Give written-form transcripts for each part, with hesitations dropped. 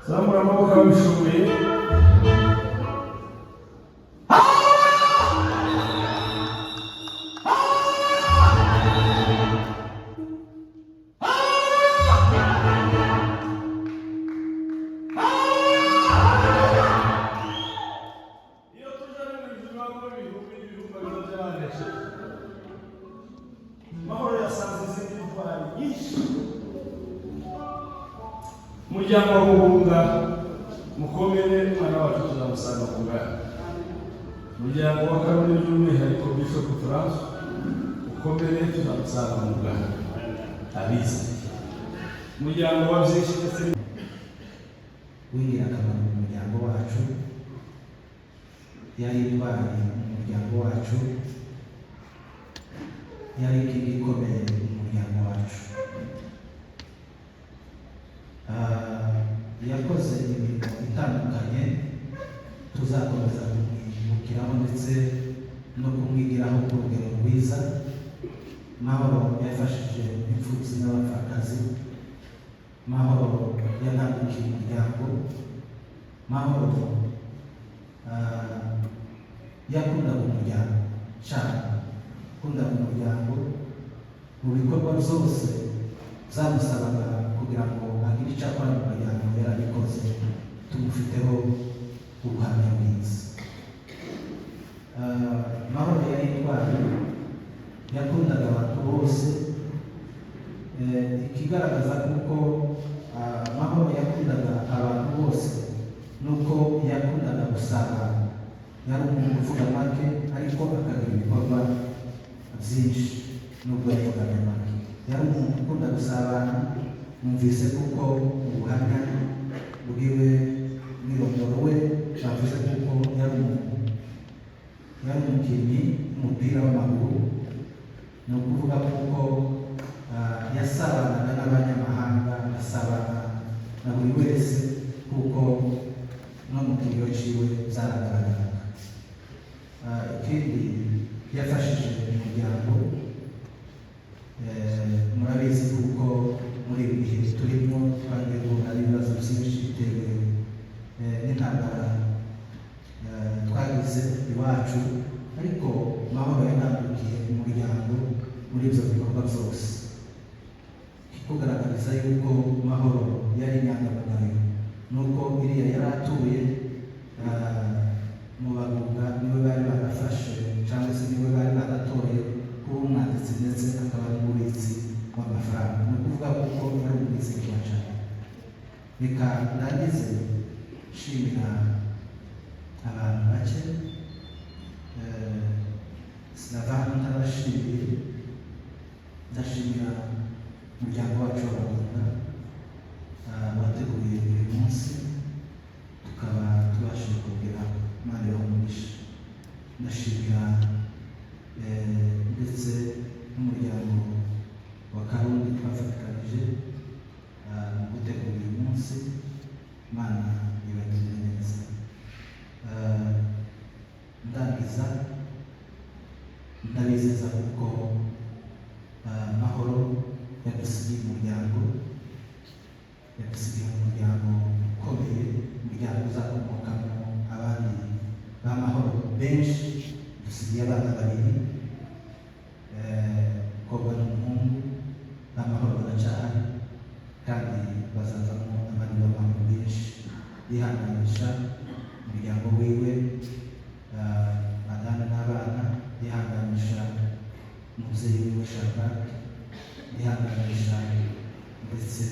zamura amaboko abishoboye. Mujyango wa Mugunga mukomere mwana wacu tuzamusanga ku ngara. Mujyango wa Karoli by'umwihariko Bishop France mukomere tuzamusanga mu ngara. Abizi mujyango wa byinshi ndetse w'ingirakamaro mu muryango wacu, yari intwari mu muryango wacu, yari ikintu gikomeye mu muryango wacu. Yakoze imirimo itandukanye tuzakomeza kumwibukiraho ndetse no kumwigiraho ku rugero rwiza. Mahoro yafashije imfubyi n'abapfakazi, Mahoro yanambukiye umuryango, Mahoro yakundaga umuryango cyane, yakundaga umuryango mu bikorwa byose zamusabaga kugira ngo agire icyo akora mu muryango yarabikoze. Tumufiteho ubuhamya bwiza. Mahoro yari intwari, yakundaga abantu bose. Ikigaragaza kuko Mahoro yakundaga abantu bose nuko yakundaga gusabana. Yari umuntu uvuga make ariko akagira ibikorwa byinshi nubwo yavugaga make. Yari umuntu ukunda gusabana. Numvise kuko ubuhamya bwiwe n'irondoro we bavuze kuko yari umukinnyi w'umupira w'amaguru. Ni ukuvuga kuko yasabanaga n'abanyamahanga, asabana na buri wese kuko no mu kiriyo ciwe byaragaragaraga. Ikindi yafashije umuryango, murabizi kuko muri ibi bihe turimo twagiye guhura n'ibibazo byinshi bitewe n'intambara twagize iwacu, ariko Mahoro yanambukiye umuryango muri ibyo bikorwa byose. Kikugaragariza yuko Mahoro yari inyangamugayo nuko iriya yari atuye mu Bagunga niwe bari barafashe cyangwa se niwe bari baratoye kuba umwanditsi ndetse akaba n'umubitsi w'amafaranga. Ni ukuvuga kuko yari umubitsi wa cyane. Reka ndangize nshimira abantu bake, sinavana ntabashimiye. Ndashimira umuryango wacu w'Abagunga wateguye uyu munsi tukaba tubashije kugira Imana y'umugisha. Ndashimira ndetse n'umuryango wa Karundi twafatikanije mu gutegura uyu munsi. Imana ibagirire neza. Ndangiza ndabizeza kuko Mahoro yadusigiye umuryango, yadusigiye umuryango ukomeye, umuryango uzakomokamo abandi ba Mahoro benshi. Dusigiye abana babiri, umukobwa n'umuhungu. Ba Mahoro baracyahari kandi bazazamo abandi ba Mahoro benshi. Yihanganisha umuryango wiwe, madame n'abana, yihanganisha umubyeyi wiwe Shabak, yihanganisha ndetse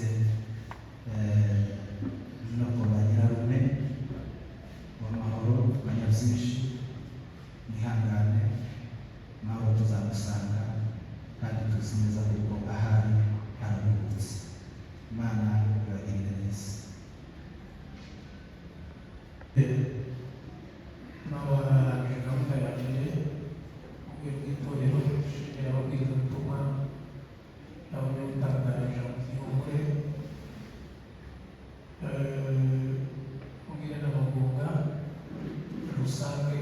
no ku ba nyirarume wa Mahoro banyabyinshi. Mwihangane, Mahoro tuzamusanga kandi tuzi neza kuko ahari araruhutse. Imana ibagirire neza. Mahoro arangije gahunda ya mbere urwego rw'itorero, shimira ababwiriza ubutumwa n'abamwe gutangaje ihumure. Mubwire n'Abagunga rusange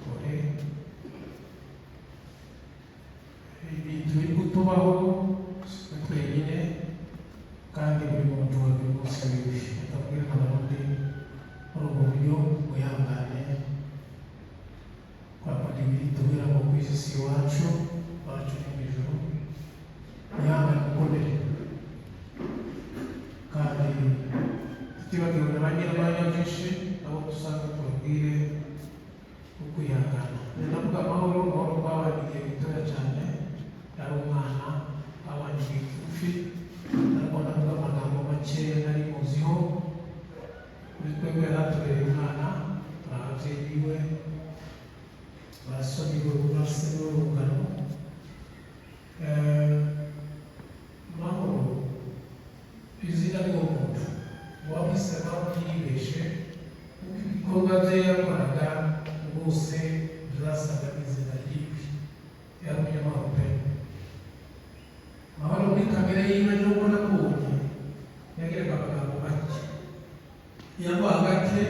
kore ibintu biri kutubaho twenyine kandi buri muntu wa buri munsi akabwira n'abantu tutibagiwe ba nyir'abanya byinshi abo dusanga tubabwire ukwihangana. Ndavuga amahoro kwabaye igihe gitoya cyane, yari umwana abanye igihe kigufi, ariko ndavuga amagambo makeya nari muziho. Kuri twebwe yari atubereye umwana, ababyeyi biwe basoni we bose n'urungano. Mahoro izina ry'umuntu wahisemo yibeshe, ibikorwa bye yakoraga rwose byasaga n'izina ryiwe. Yari umunyamahoro pe. Mahoro muri kamere yiwe n'ubwo namubonye yagiraga amagambo make, yavuga gake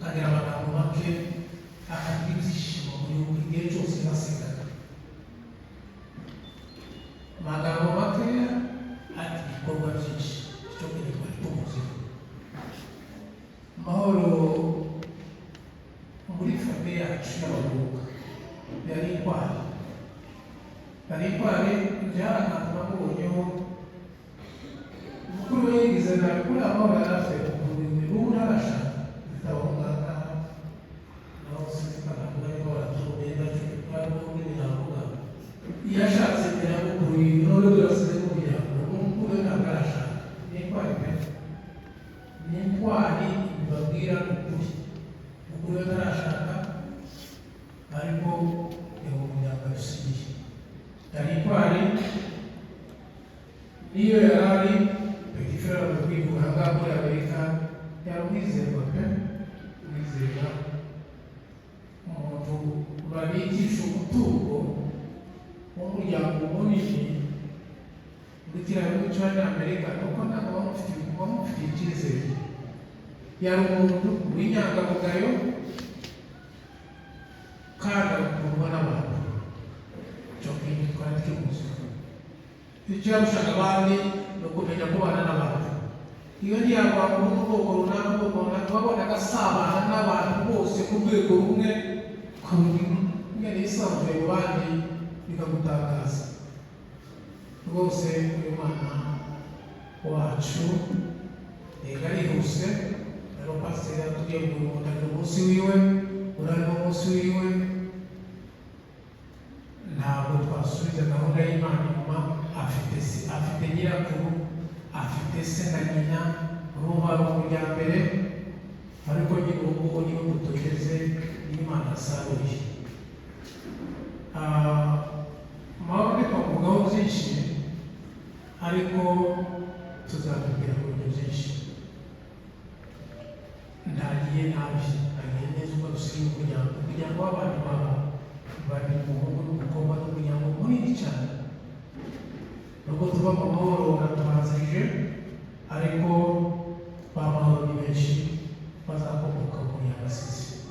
akagira amagambo make, akagira ibyishimo muri gihe cyose yasengaga. Amagambo makeya ati ibikorwa byinshi, icyo gihe twari tumuziho. Mahoro muri famiye yacu y'abavuka yari intwari. Yari intwari byari ahantu namubonyeho. Umukuru we yigize nabi kuri Mahoro yari afite ubumenyi n'ubu ntarashaka bitabaho ngaha naho sinzikana kuba ariko baratumenye nacyo twari n'ubundi navuga iyo ashatse mbere y'umukuru wiwe none birasize n'umuryango umukuru we ntabwo arashaka. Ni intwari pe, ni intwari bibabwira ukuri. Umukuru we ntarashaka ariko yaba umuryango arusigiye. Yari intwari niyo yari ari petit frère mu kwivura ngaha muri Amerika, yari umwizerwa pe, umwizerwa, umuntu babigisha umutungo w'umuryango munini muri kiriya gihugu cy'Abanyamerika, nuko ntabwo bamufitiye icyizere. Yari umuntu w'inyangamugayo kandi akundwa n'abantu. Icyo kintu twari tukimuzi. Icyo yarushaka abandi ni ukumenya kubana n'abantu. Iyo ntiyarwanga ubwoko runaka wabonaga asabana n'abantu bose ku rwego rumwe, ukabona yisanzuye mu bandi bikagutangaza. Rwose uyu mwana wacu yega arihuse. Rero pasiteri yatubwiye ngo uyu muntu ari umunsi wiwe, urari mu munsi wiwe. Ntabwo twasubiza gahunda y'Imana inyuma. Afite nyirakuru, afite se na nyina, urumva ari umujyambere, ariko nyine ubu ngubu niwe mutugeze n'Imana asaruye. Mahoro ntitwavugaho byinshi, ariko tuzatubwira ku bintu byinshi. Ntagiye nabi, ntagiye neza uko dusigaye umuryango w'abantu bari umuhungu n'umukobwa n'umuryango munini cyane. Nubwo tuba mu mahoro batubanzirije, ariko ba Mahoro ni benshi bazakomoka mu muryango asize.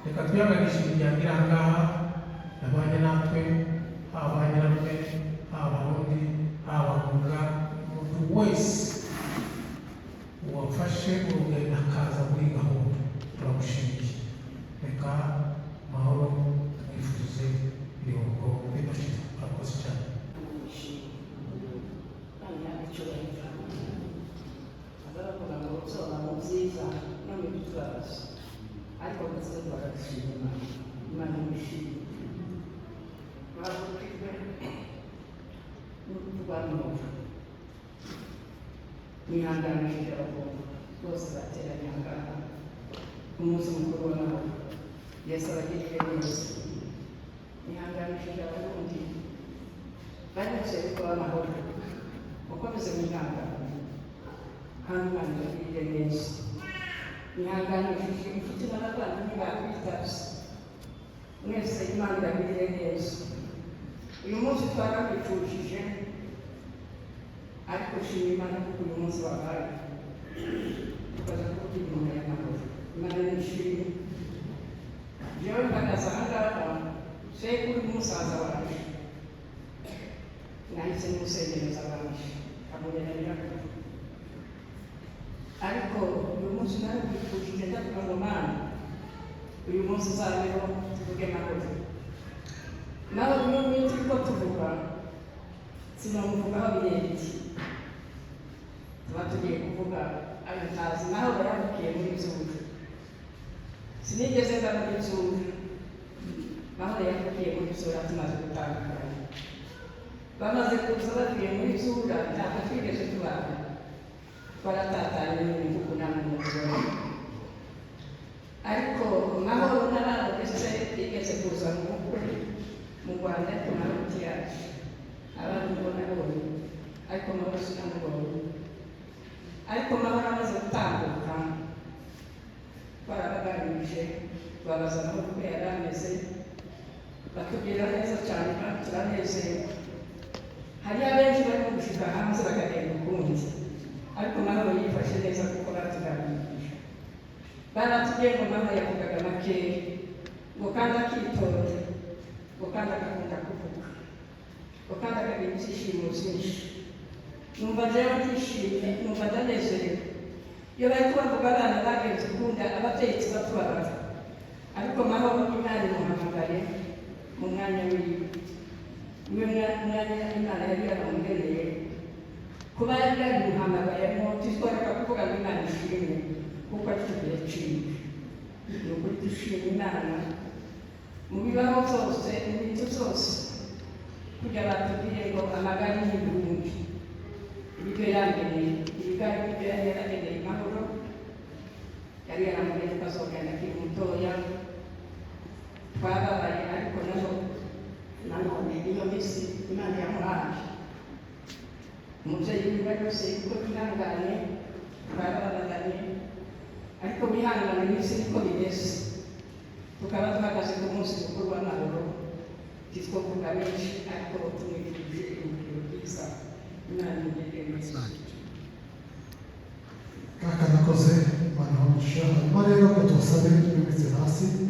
Reka twihanganishe imiryango iri aha ngaha yabanye natwe, haba Nyirarume, haba Abarundi, haba Abagunga, umuntu wese wafashe urugendo akaza muri gahunda turamushimiye. Reka Mahoro twifuze ibiruhuko bidashira. Murakoze cyane. Azabakora ngo uzoba mu byiza no mu bitubazo, ariko ndetse bagashima Imana imishimye. Mwavugijwe n'urupfu rwa Mahoro, nihanganishije abagomba bose bateranye aha ngaha umunsi mukuru w'Amahoro. Yesu abagirire neza. Nihanganishije Abarundi bari bicaye kuba Amahoro, mukomeze mwihangane kandi Imana ibagirire neza. Nihanganishije inshuti n'abavandimwe bakwitabye mwese, Imana ibagirire neza. Uyu munsi twarabifujije, ariko shima Imana kuko uyu munsi wabaye tukaza kuvugira umuntu y'Amahoro. Imana nishimye. Jewe mpagaze aha ngaha sekuru n'umusaza wanjye, nahise musengereza wanjye amunyana nyirakuru, ariko uyu munsi narabifujije ndavuga ngo Mana, uyu munsi uzabeho tuvuge Mahoro. Nawe bimwe mu byo turiko tuvuga sinamuvugaho birenze, tuba tugiye kuvuga ayo ntazi naho baravukiye muri Byumba sinigeze mba muri Byumba naho yavukiye muri Byumba tumaze gutandukana bamaze kuza bavuye muri Byumba ntabwo twigeze tubana twaratatanye n'imivugo n'amuzoro ariko mahoro n'abana ndetse bigeze kuza mu bukwe mu Rwanda tunaruti yacu abandi mbona bone ariko mahoro sinamubonye ariko mahoro amaze gutambuka barabaganirije babaza aho uko yari ameze batubwira neza cyane kandi turanezerewe hariyo abenshi barimo gushika hanze bakagenda ukundi ariko mahoro yifashe neza kuko batuganirije baratubwiye ngo mahoro yavugaga makeya ngo kandi akitonda ngo kandi agakunda kuvuga ngo kandi akagira ibyishimo byinshi numva rero ndishimye numva ndanezerewe iyo bari kubavuga abana bagenze ukunda ababyeyi tuba tubabaza ariko mahoro Imana imuhamagaye mu mwanya wiwe niwe mwanya Imana yari yaramugeneye kuba yari yarimuhamagayemo titwareka kuvuga ngo Imana ishimwe kuko atubwiye ciwe ni ukuri dushima Imana mu bibaho byose mu bintu byose kugira batubwire ngo amagara y'ibihumbi ibyo yageneye ibigari n'ibyo yari yarageneye mahoro yari yaramubwiye ko azogenda akiri mutoya twababaye ariko nanone iyo minsi Imana yamuhaye umubyeyi wiwe yose kuko twihangane twarababaganye ariko wihangane n'isi niko bigeze tukaba duhagaze ku munsi mukuru w'amahoro titwovuga benshi ariko tumwifurije urugero rwiza Imana imugirire neza kaka nakoze Imana umugisha hanyuma rero ngo tubasabe